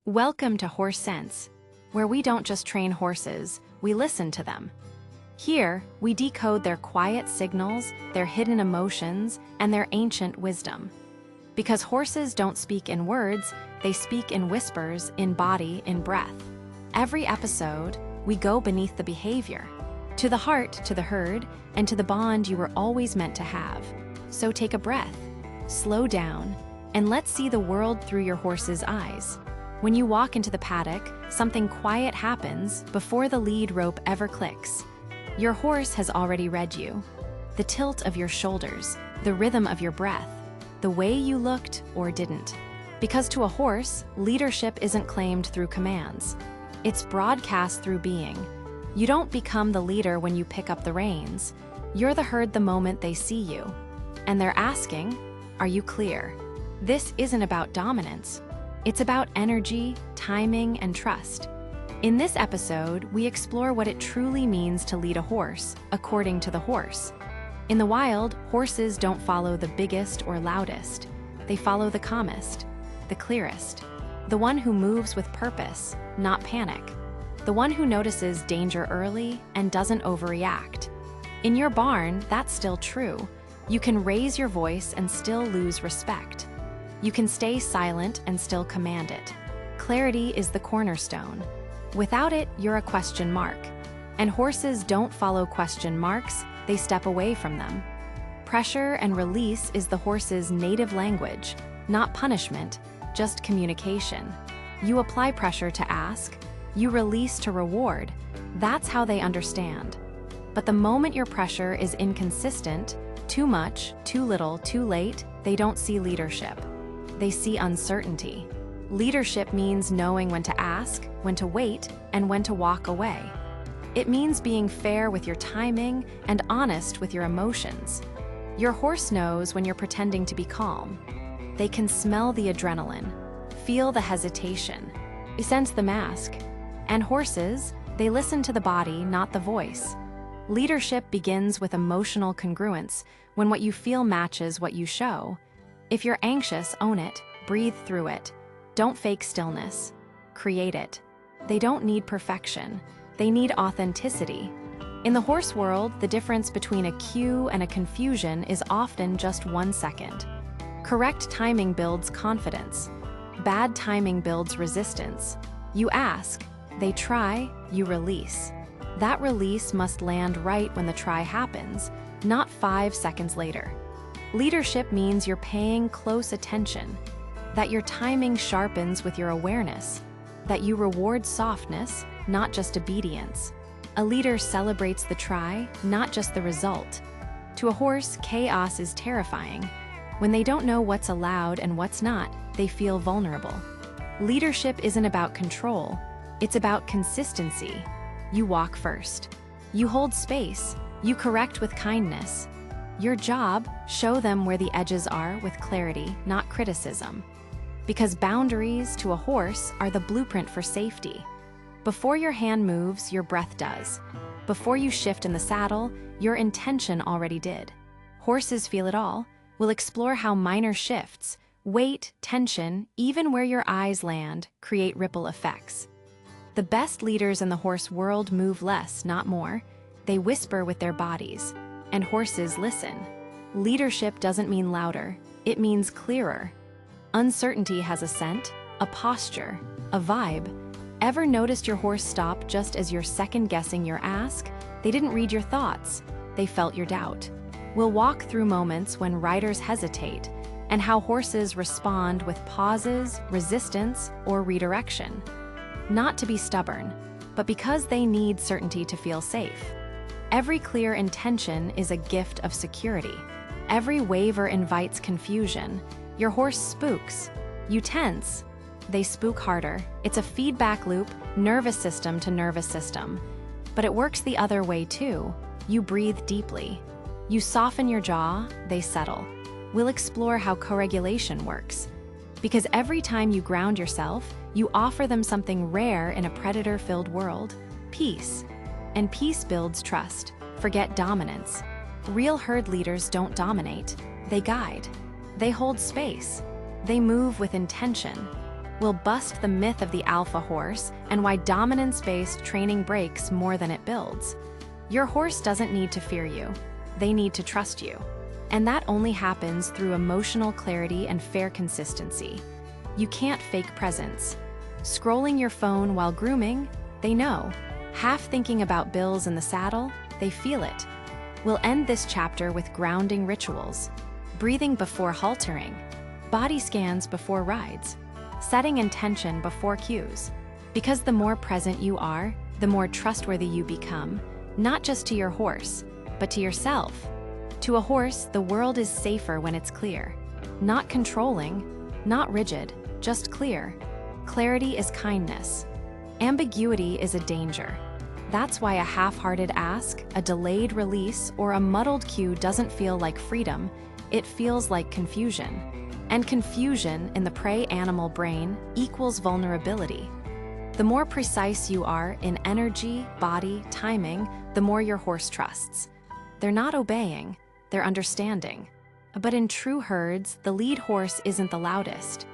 Welcome to Horse Sense, where we don't just train horses, we listen to them. Here, we decode their quiet signals, their hidden emotions, and their ancient wisdom. Because horses don't speak in words, they speak in whispers, in body, in breath. Every episode, we go beneath the behavior, to the heart, to the herd, and to the bond you were always meant to have. So take a breath, slow down, and let's see the world through your horse's eyes. When you walk into the paddock, something quiet happens before the lead rope ever clicks. Your horse has already read you. The tilt of your shoulders, the rhythm of your breath, the way you looked or didn't. Because to a horse, leadership isn't claimed through commands. It's broadcast through being. You don't become the leader when you pick up the reins. You're the herd the moment they see you. And they're asking, are you clear? This isn't about dominance. It's about energy, timing, and trust. In this episode, we explore what it truly means to lead a horse, according to the horse. In the wild, horses don't follow the biggest or loudest. They follow the calmest, the clearest, the one who moves with purpose, not panic, the one who notices danger early and doesn't overreact. In your barn, that's still true. You can raise your voice and still lose respect. You can stay silent and still command it. Clarity is the cornerstone. Without it, you're a question mark. And horses don't follow question marks, they step away from them. Pressure and release is the horse's native language, not punishment, just communication. You apply pressure to ask, you release to reward. That's how they understand. But the moment your pressure is inconsistent, too much, too little, too late, they don't see leadership. They see uncertainty. Leadership means knowing when to ask, when to wait, and when to walk away. It means being fair with your timing and honest with your emotions. Your horse knows when you're pretending to be calm. They can smell the adrenaline, feel the hesitation, sense the mask. And horses, they listen to the body, not the voice. Leadership begins with emotional congruence, when what you feel matches what you show. If you're anxious, own it, breathe through it. Don't fake stillness, create it. They don't need perfection, they need authenticity. In the horse world, the difference between a cue and a confusion is often just 1 second. Correct timing builds confidence. Bad timing builds resistance. You ask, they try, you release. That release must land right when the try happens, not 5 seconds later. Leadership means you're paying close attention, that your timing sharpens with your awareness, that you reward softness, not just obedience. A leader celebrates the try, not just the result. To a horse, chaos is terrifying. When they don't know what's allowed and what's not, they feel vulnerable. Leadership isn't about control, it's about consistency. You walk first. You hold space. You correct with kindness. Your job, show them where the edges are with clarity, not criticism. Because boundaries to a horse are the blueprint for safety. Before your hand moves, your breath does. Before you shift in the saddle, your intention already did. Horses feel it all. We'll explore how minor shifts, weight, tension, even where your eyes land, create ripple effects. The best leaders in the horse world move less, not more. They whisper with their bodies. And horses listen. Leadership doesn't mean louder, it means clearer. Uncertainty has a scent, a posture, a vibe. Ever noticed your horse stop just as you're second-guessing your ask? They didn't read your thoughts, they felt your doubt. We'll walk through moments when riders hesitate, and how horses respond with pauses, resistance, or redirection. Not to be stubborn, but because they need certainty to feel safe. Every clear intention is a gift of security. Every waver invites confusion. Your horse spooks. You tense. They spook harder. It's a feedback loop, nervous system to nervous system. But it works the other way too. You breathe deeply. You soften your jaw, they settle. We'll explore how co-regulation works. Because every time you ground yourself, you offer them something rare in a predator-filled world: peace. And peace builds trust. Forget dominance. Real herd leaders don't dominate. They guide. They hold space. They move with intention. We'll bust the myth of the alpha horse and why dominance-based training breaks more than it builds. Your horse doesn't need to fear you. They need to trust you. And that only happens through emotional clarity and fair consistency. You can't fake presence. Scrolling your phone while grooming, they know. Half thinking about bills in the saddle, they feel it. We'll end this chapter with grounding rituals. Breathing before haltering. Body scans before rides. Setting intention before cues. Because the more present you are, the more trustworthy you become, not just to your horse, but to yourself. To a horse, the world is safer when it's clear. Not controlling, not rigid, just clear. Clarity is kindness. Ambiguity is a danger. That's why a half-hearted ask, a delayed release, or a muddled cue doesn't feel like freedom, it feels like confusion. And confusion in the prey animal brain equals vulnerability. The more precise you are in energy, body, timing, the more your horse trusts. They're not obeying, they're understanding. But in true herds, the lead horse isn't the loudest.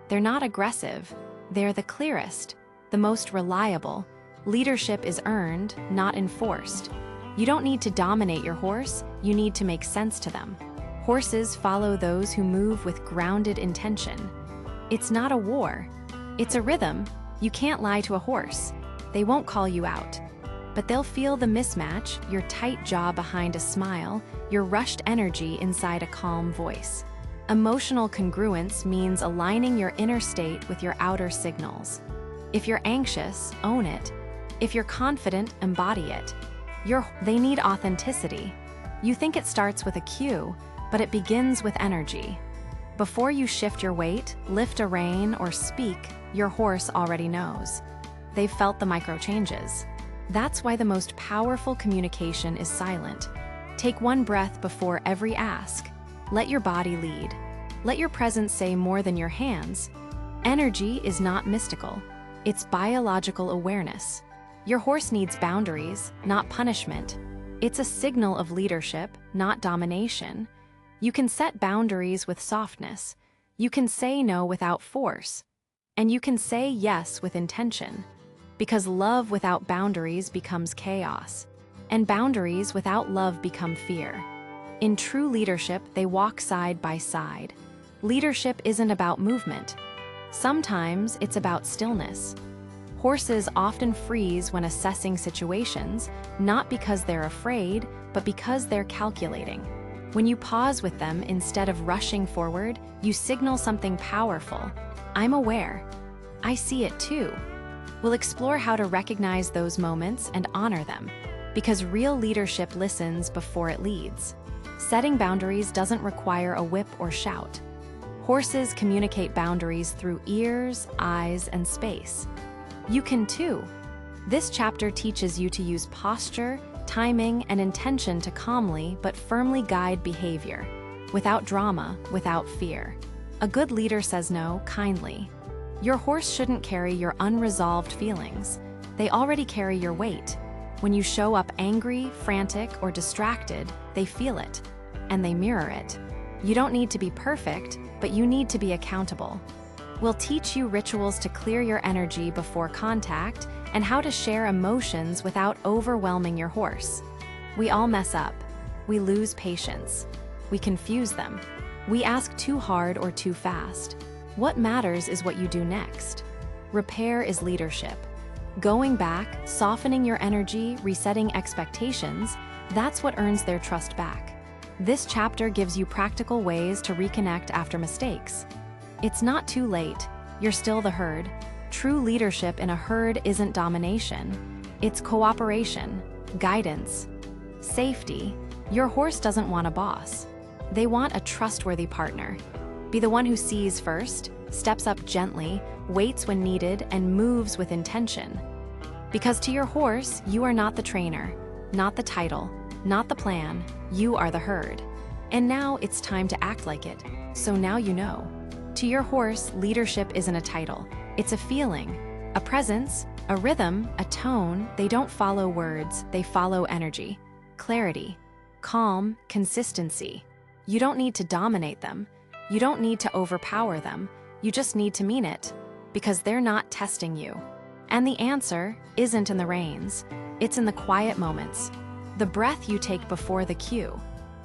They're not aggressive, they're the clearest, the most reliable. Leadership is earned, not enforced. You don't need to dominate your horse, you need to make sense to them. Horses follow those who move with grounded intention. It's not a war. It's a rhythm. You can't lie to a horse. They won't call you out. But they'll feel the mismatch, your tight jaw behind a smile, your rushed energy inside a calm voice. Emotional congruence means aligning your inner state with your outer signals. If you're anxious, own it. If you're confident, embody it. They need authenticity. You think it starts with a cue, but it begins with energy. Before you shift your weight, lift a rein, or speak, your horse already knows. They've felt the micro changes. That's why the most powerful communication is silent. Take one breath before every ask. Let your body lead. Let your presence say more than your hands. Energy is not mystical. It's biological awareness. Your horse needs boundaries, not punishment. It's a signal of leadership, not domination. You can set boundaries with softness. You can say no without force. And you can say yes with intention. Because love without boundaries becomes chaos. And boundaries without love become fear. In true leadership, they walk side by side. Leadership isn't about movement. Sometimes it's about stillness. Horses often freeze when assessing situations, not because they're afraid, but because they're calculating. When you pause with them instead of rushing forward, you signal something powerful. I'm aware. I see it too. We'll explore how to recognize those moments and honor them, because real leadership listens before it leads. Setting boundaries doesn't require a whip or shout. Horses communicate boundaries through ears, eyes, and space. You can too. This chapter teaches you to use posture, timing, and intention to calmly but firmly guide behavior, without drama, without fear. A good leader says no kindly. Your horse shouldn't carry your unresolved feelings. They already carry your weight. When you show up angry, frantic, or distracted, they feel it, and they mirror it. You don't need to be perfect, but you need to be accountable. We'll teach you rituals to clear your energy before contact and how to share emotions without overwhelming your horse. We all mess up. We lose patience. We confuse them. We ask too hard or too fast. What matters is what you do next. Repair is leadership. Going back, softening your energy, resetting expectations, that's what earns their trust back. This chapter gives you practical ways to reconnect after mistakes. It's not too late. You're still the herd. True leadership in a herd isn't domination. It's cooperation, guidance, safety. Your horse doesn't want a boss. They want a trustworthy partner. Be the one who sees first, steps up gently, waits when needed, and moves with intention. Because to your horse, you are not the trainer, not the title, not the plan. You are the herd. And now it's time to act like it. So now you know. To your horse, leadership isn't a title. It's a feeling, a presence, a rhythm, a tone. They don't follow words, they follow energy, clarity, calm, consistency. You don't need to dominate them. You don't need to overpower them. You just need to mean it. because they're not testing you. And the answer isn't in the reins, it's in the quiet moments. The breath you take before the cue,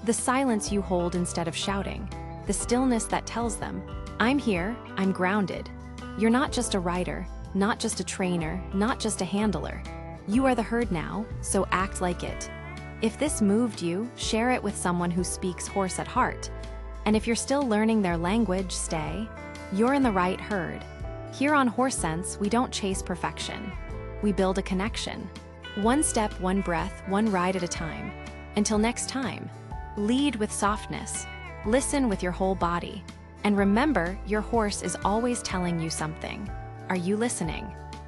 the silence you hold instead of shouting, the stillness that tells them, I'm here, I'm grounded. You're not just a rider, not just a trainer, not just a handler. You are the herd now, so act like it. If this moved you, share it with someone who speaks horse at heart. And if you're still learning their language, stay. You're in the right herd. Here on Horse Sense, we don't chase perfection. We build a connection. One step, one breath, one ride at a time. Until next time, lead with softness. Listen with your whole body. And remember, your horse is always telling you something. Are you listening?